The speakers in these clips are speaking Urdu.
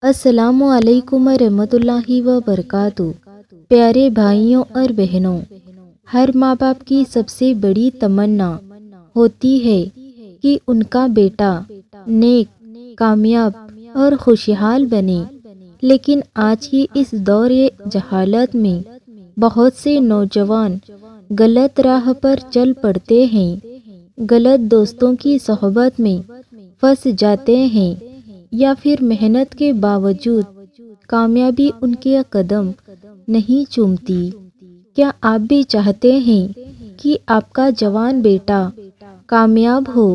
السلام علیکم ورحمۃ اللہ وبرکاتہ۔ پیارے بھائیوں اور بہنوں، ہر ماں باپ کی سب سے بڑی تمنا ہوتی ہے کہ ان کا بیٹا نیک، کامیاب اور خوشحال بنے، لیکن آج کی اس دور جہالت میں بہت سے نوجوان غلط راہ پر چل پڑتے ہیں، غلط دوستوں کی صحبت میں پھنس جاتے ہیں، یا پھر محنت کے باوجود کامیابی ان کے قدم نہیں چومتی۔ کیا آپ بھی چاہتے ہیں کہ آپ کا جوان بیٹا کامیاب ہو؟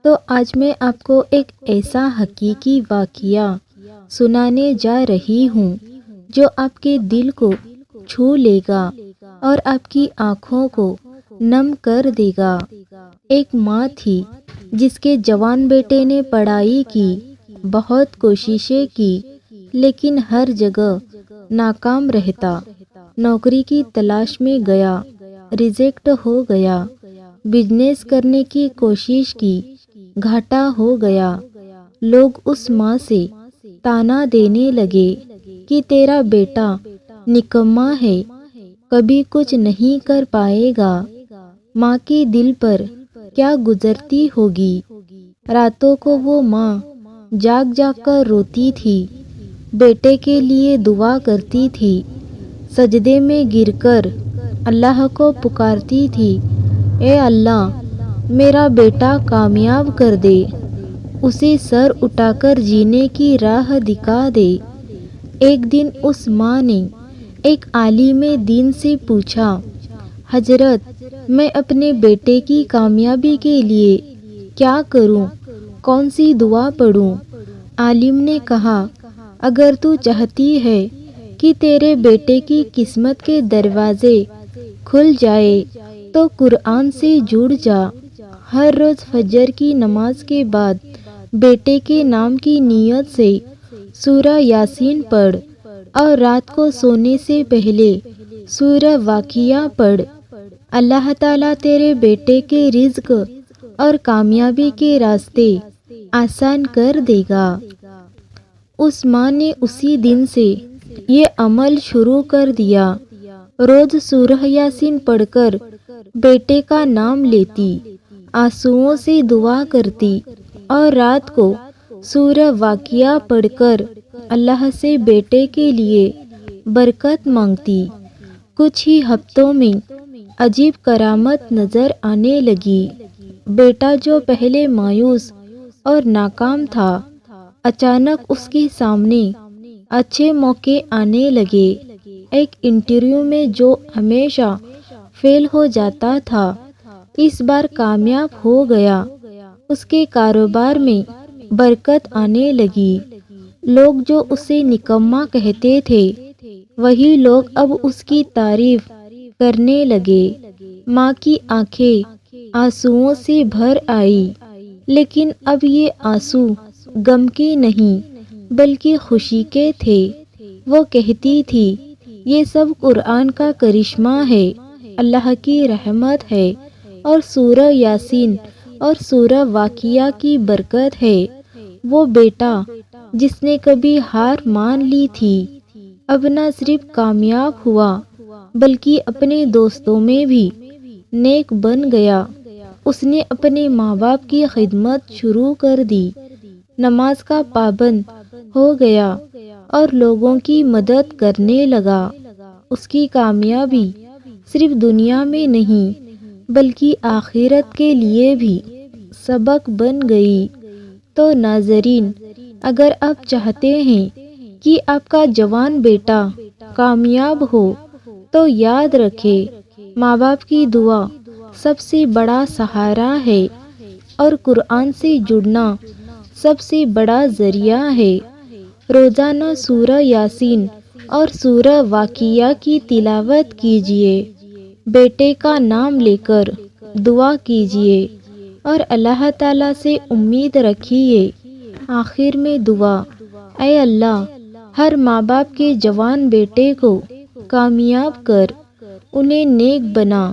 تو آج میں آپ کو ایک ایسا حقیقی واقعہ سنانے جا رہی ہوں جو آپ کے دل کو چھو لے گا اور آپ کی آنکھوں کو نم کر دے گا۔ ایک ماں تھی جس کے جوان بیٹے نے پڑھائی کی، بہت کوششیں کی، لیکن ہر جگہ ناکام رہتا۔ نوکری کی تلاش میں گیا، ریجیکٹ ہو گیا۔ بزنس کرنے کی کوشش کی، گھاٹا ہو گیا۔ لوگ اس ماں سے طعنہ دینے لگے کہ تیرا بیٹا نکما ہے، کبھی کچھ نہیں کر پائے گا۔ ماں کے دل پر کیا گزرتی ہوگی؟ راتوں کو وہ ماں جاگ جاگ کر روتی تھی، بیٹے کے لیے دعا کرتی تھی، سجدے میں گر کر اللہ کو پکارتی تھی، اے اللہ میرا بیٹا کامیاب کر دے، اسے سر اٹھا کر جینے کی راہ دکھا دے۔ ایک دن اس ماں نے ایک عالم دین سے پوچھا، حضرت میں اپنے بیٹے کی کامیابی کے لیے کیا کروں، کون سی دعا پڑھوں؟ عالم نے کہا، اگر تو چاہتی ہے کہ تیرے بیٹے کی قسمت کے دروازے کھل جائے تو قرآن سے جڑ جا۔ ہر روز فجر کی نماز کے بعد بیٹے کے نام کی نیت سے سورہ یاسین پڑھ، اور رات کو سونے سے پہلے سورہ واقعہ پڑھ۔ اللہ تعالیٰ تیرے بیٹے کے رزق اور کامیابی کے راستے آسان کر دے گا۔ اس ماں نے اسی دن سے یہ عمل شروع کر دیا۔ روز سورہ یاسین پڑھ کر بیٹے کا نام لیتی، آنسوؤں سے دعا کرتی، اور رات کو سورہ واقعہ پڑھ کر اللہ سے بیٹے کے لیے برکت مانگتی۔ کچھ ہی ہفتوں میں عجیب کرامت نظر آنے لگی۔ بیٹا جو پہلے مایوس اور ناکام تھا، اچانک اس کے سامنے اچھے موقع آنے لگے۔ ایک انٹرویو میں جو ہمیشہ فیل ہو جاتا تھا، اس بار کامیاب ہو گیا۔ اس کے کاروبار میں برکت آنے لگی۔ لوگ جو اسے نکما کہتے تھے، وہی لوگ اب اس کی تعریف کرنے لگے۔ ماں کی آنکھیں آنسوؤں سے بھر آئی، لیکن اب یہ آنسو غم کے نہیں بلکہ خوشی کے تھے۔ وہ کہتی تھی، یہ سب قرآن کا کرشمہ ہے، اللہ کی رحمت ہے، اور سورہ یاسین اور سورہ واقعہ کی برکت ہے۔ وہ بیٹا جس نے کبھی ہار مان لی تھی، اب نہ صرف کامیاب ہوا بلکہ اپنے دوستوں میں بھی نیک بن گیا۔ اس نے اپنے ماں باپ کی خدمت شروع کر دی، نماز کا پابند ہو گیا اور لوگوں کی مدد کرنے لگا۔ اس کی کامیابی صرف دنیا میں نہیں بلکہ آخرت کے لیے بھی سبق بن گئی۔ تو ناظرین، اگر آپ چاہتے ہیں کہ آپ کا جوان بیٹا کامیاب ہو تو یاد رکھیں، ماں باپ کی دعا سب سے بڑا سہارا ہے، اور قرآن سے جڑنا سب سے بڑا ذریعہ ہے۔ روزانہ سورہ یاسین اور سورہ واقعہ کی تلاوت کیجیے، بیٹے کا نام لے کر دعا کیجیے، اور اللہ تعالیٰ سے امید رکھیے۔ آخر میں دعا، اے اللہ ہر ماں باپ کے جوان بیٹے کو کامیاب کر، انہیں نیک بنا،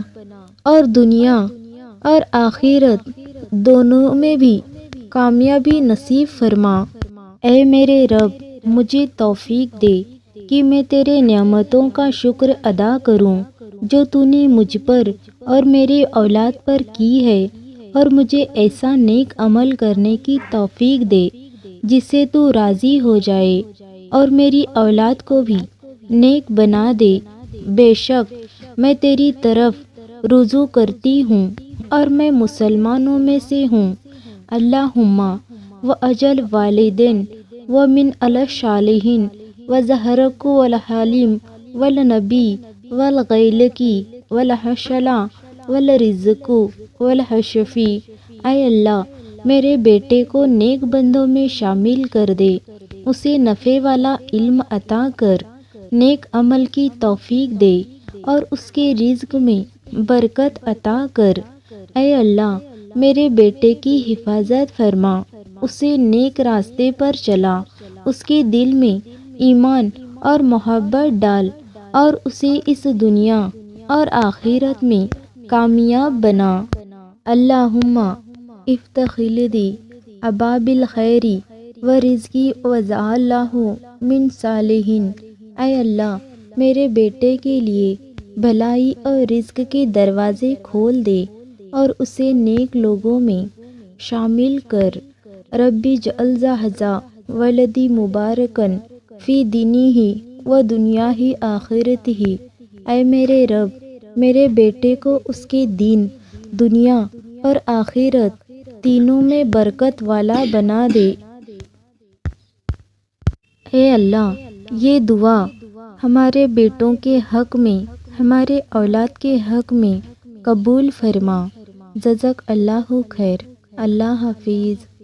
اور دنیا اور آخرت دونوں میں بھی کامیابی نصیب فرما۔ اے میرے رب، مجھے توفیق دے کہ میں تیرے نعمتوں کا شکر ادا کروں جو تو نے مجھ پر اور میرے اولاد پر کی ہے، اور مجھے ایسا نیک عمل کرنے کی توفیق دے جس سے تو راضی ہو جائے، اور میری اولاد کو بھی نیک بنا دے۔ بے شک میں تیری طرف رجوع کرتی ہوں اور میں مسلمانوں میں سے ہوں۔ اللہم وَأَجَلْ وَالِدٍ وَمِنْ الصالحین وَزَهْرَكُ وَالْحَلِيمِ وَالنَّبِيِّ وَالْغَيْلَكِ وَالْحَشَلَ وَالرِّزْقُ وَالْحَشَفِي۔ اے اللہ میرے بیٹے کو نیک بندوں میں شامل کر دے، اسے نفع والا علم عطا کر، نیک عمل کی توفیق دے اور اس کے رزق میں برکت عطا کر۔ اے اللہ میرے بیٹے کی حفاظت فرما، اسے نیک راستے پر چلا، اس کے دل میں ایمان اور محبت ڈال اور اسے اس دنیا اور آخرت میں کامیاب بنا۔ اللہم افتح لدی ابواب الخیر ورزقی وجعلہ من صالحین۔ اے اللہ میرے بیٹے کے لیے بھلائی اور رزق کے دروازے کھول دے اور اسے نیک لوگوں میں شامل کر۔ ربی اجعل ذا ولدی مبارکن فی دینہ و دنیاہ آخرتہ۔ اے میرے رب میرے بیٹے کو اس کے دین، دنیا اور آخرت تینوں میں برکت والا بنا دے۔ اے اللہ یہ دعا ہمارے بیٹوں کے حق میں، ہمارے اولاد کے حق میں قبول فرما۔ جزاک اللہ خیر۔ اللہ حافظ۔